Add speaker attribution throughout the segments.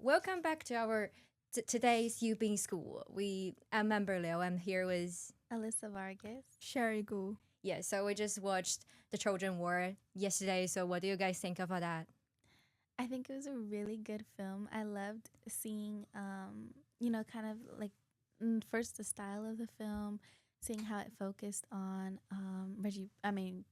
Speaker 1: welcome back to our today's You Being School. I'm Member Liu. I'm here with
Speaker 2: Alyssa Vargas.
Speaker 3: Sherry Gu.
Speaker 1: yeah. So we just watched the Trojan War yesterday. So what do you guys think about that?
Speaker 2: I think it was a really good film. I loved seeing, kind of like first the style of the film, seeing how it focused on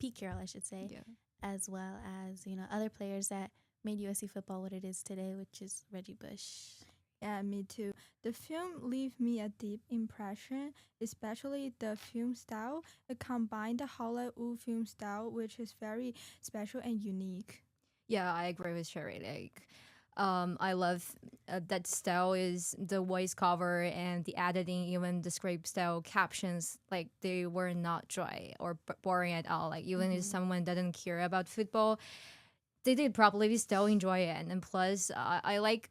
Speaker 2: Pete Carroll, I should say,
Speaker 1: Yeah.
Speaker 2: as well as, other players that made USC football what it is today, which is Reggie Bush.
Speaker 3: Yeah, me too. The film left me a deep impression, especially the film style. It combined the Hollywood film style, which is very special and unique.
Speaker 1: Yeah, I agree with Sherry. I love that style is the voice cover and the editing, even the script style captions. Like they were not dry or boring at all. Like even if someone doesn't care about football, they did probably still enjoy it. And plus, I like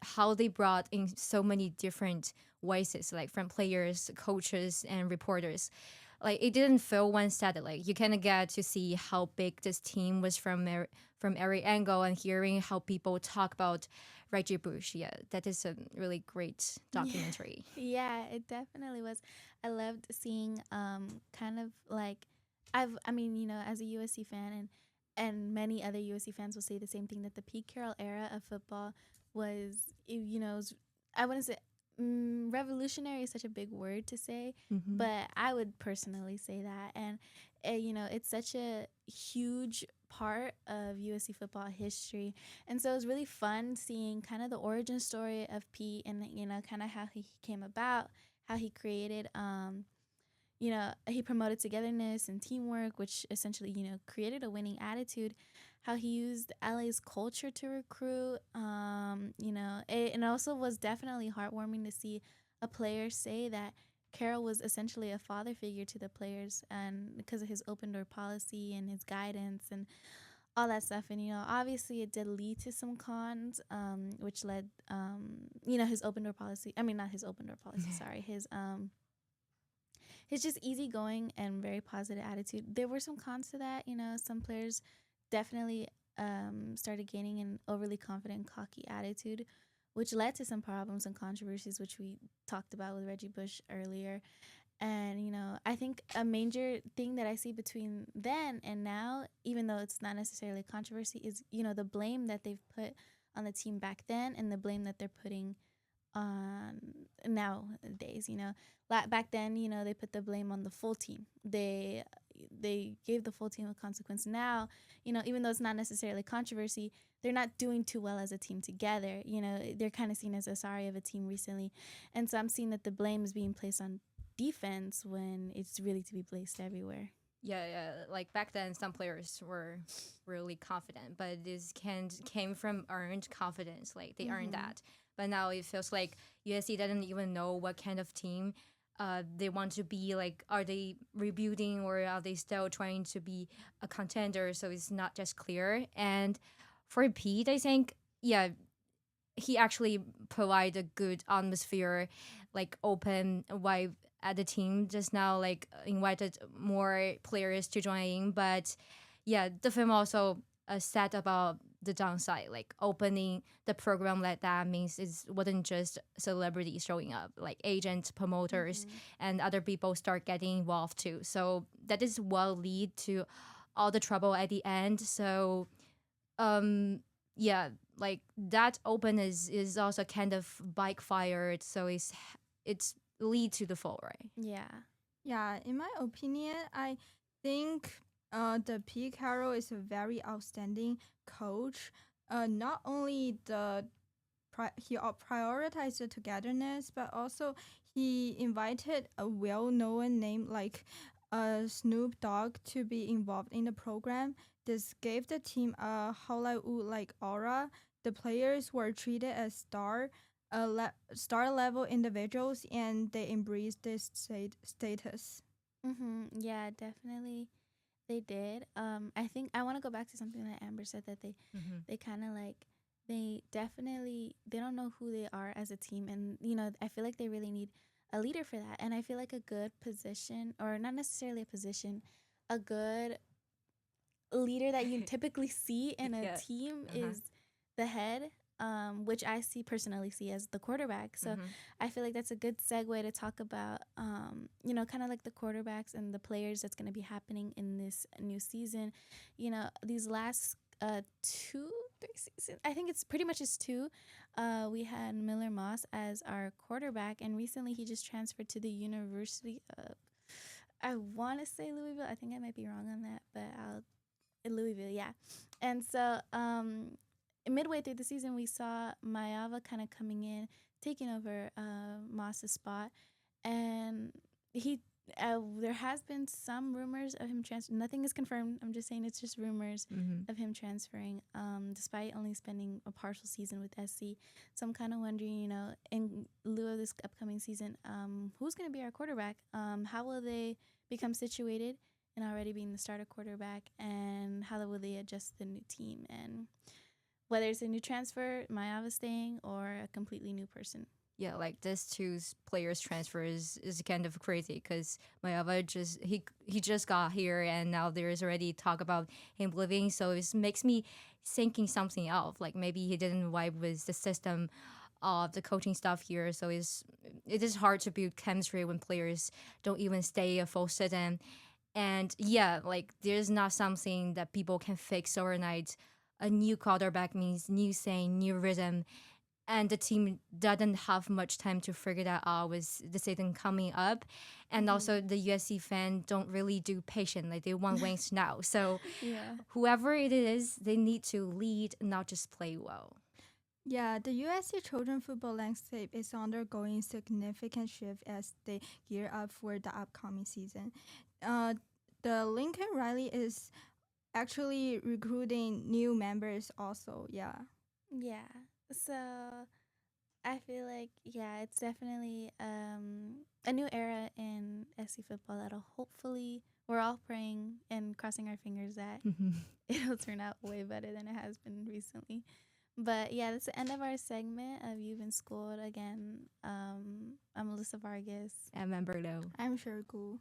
Speaker 1: how they brought in so many different voices, like from players, coaches, and reporters. Like it didn't feel one-sided. Like you kind of get to see how big this team was from every angle, and hearing how people talk about Reggie Bush. Yeah, that is a really great documentary.
Speaker 2: Yeah, it definitely was. I loved seeing kind of like as a USC fan and many other USC fans will say the same thing that the Pete Carroll era of football was I wouldn't say revolutionary is such a big word to say,
Speaker 1: Hmm.
Speaker 2: but I would personally say that. And it's such a huge part of USC football history. And so it was really fun seeing kind of the origin story of Pete and, kind of how he came about, how he created, he promoted togetherness and teamwork, which essentially, created a winning attitude. How he used LA's culture to recruit, and it also was definitely heartwarming to see a player say that Carroll was essentially a father figure to the players, and because of his open door policy and his guidance and all that stuff. And obviously it did lead to some cons, which led, his open door policy. I mean, not his open door policy. Sorry, his just easygoing and very positive attitude. There were some cons to that. Some players definitely started gaining an overly confident, cocky attitude, which led to some problems and controversies, which we talked about with Reggie Bush earlier. And, I think a major thing that I see between then and now, even though it's not necessarily a controversy, is, the blame that they've put on the team back then and the blame that they're putting on nowadays. Back then, they put the blame on the full team. They gave the full team a consequence. Now, even though it's not necessarily controversy, they're not doing too well as a team together. They're kind of seen as a sorry of a team recently. And so I'm seeing that the blame is being placed on defense when it's really to be placed everywhere.
Speaker 1: Yeah, yeah. Like back then, some players were really confident, but this came from earned confidence. Like they earned that. But now it feels like USC doesn't even know what kind of team they want to be. Like, are they rebuilding or are they still trying to be a contender? So it's not just clear. And for Pete, I think, yeah, he actually provide a good atmosphere, like open vibe at the team. Just now, like invited more players to join in, but yeah, the film also said about the downside, like opening the program like that means it wasn't just celebrities showing up, like agents, promoters, and other people start getting involved too. So that is what lead to all the trouble at the end. So um yeah, like that openness is also kind of bike fired, so it's lead to the fall, right?
Speaker 2: Yeah.
Speaker 3: Yeah, in my opinion, I think the P. Carroll is a very outstanding coach. Not only he prioritized the togetherness, but also he invited a well-known name like Snoop Dogg to be involved in the program. This gave the team a Hollywood-like aura. The players were treated as star level individuals, and they embraced this status.
Speaker 2: Yeah, definitely. They did. I think I want to go back to something that Amber said that
Speaker 1: Mm-hmm.
Speaker 2: they kind of like they definitely they don't know who they are as a team, and I feel like they really need a leader for that. And I feel like a good position, or not necessarily a position, a good leader that you typically see in a
Speaker 1: Yeah.
Speaker 2: team
Speaker 1: Uh-huh.
Speaker 2: is the head which I personally see as the quarterback. So
Speaker 1: Mhm.
Speaker 2: I feel like that's a good segue to talk about, kind of like the quarterbacks and the players that's going to be happening in this new season. These last 2 3 seasons, I think it's pretty much just two. We had Miller Moss as our quarterback, and recently he just transferred to the University of, I want to say Louisville. I think I might be wrong on that, but I'll Louisville, yeah. And so midway through the season, we saw Mayava kind of coming in, taking over Moss's spot, and he. There has been some rumors of him transfer. Nothing is confirmed. I'm just saying it's just rumors
Speaker 1: Mhm.
Speaker 2: of him transferring, despite only spending a partial season with SC. So I'm kind of wondering, in lieu of this upcoming season, who's going to be our quarterback? How will they become situated and already being the starter quarterback, and how will they adjust to the new team, and whether it's a new transfer, Mayava staying, or a completely new person.
Speaker 1: Yeah, like this players transfer is kind of crazy because Mayava he just got here and now there's already talk about him leaving, so it makes me thinking something else. Like maybe he didn't vibe with the system of the coaching stuff here, so it is hard to build chemistry when players don't even stay a full season. And yeah, like there's not something that people can fix overnight. A new quarterback means new thing, new rhythm, and the team doesn't have much time to figure that out with the season coming up. And also the USC fan don't really do patient, like they want wins now. So
Speaker 2: Yeah.
Speaker 1: whoever it is, they need to lead, not just play well.
Speaker 3: Yeah, the USC children football landscape is undergoing significant shift as they gear up for the upcoming season. Uh, the Lincoln Riley is actually recruiting new members also. Yeah.
Speaker 2: Yeah. So I feel like, yeah, it's definitely a new era in SC football that'll hopefully, we're all praying and crossing our fingers that it'll turn out way better than it has been recently. But yeah, that's the end of our segment of You've Been Schooled. Again, I'm Melissa Vargas.
Speaker 1: And remember though,
Speaker 3: I'm sure cool.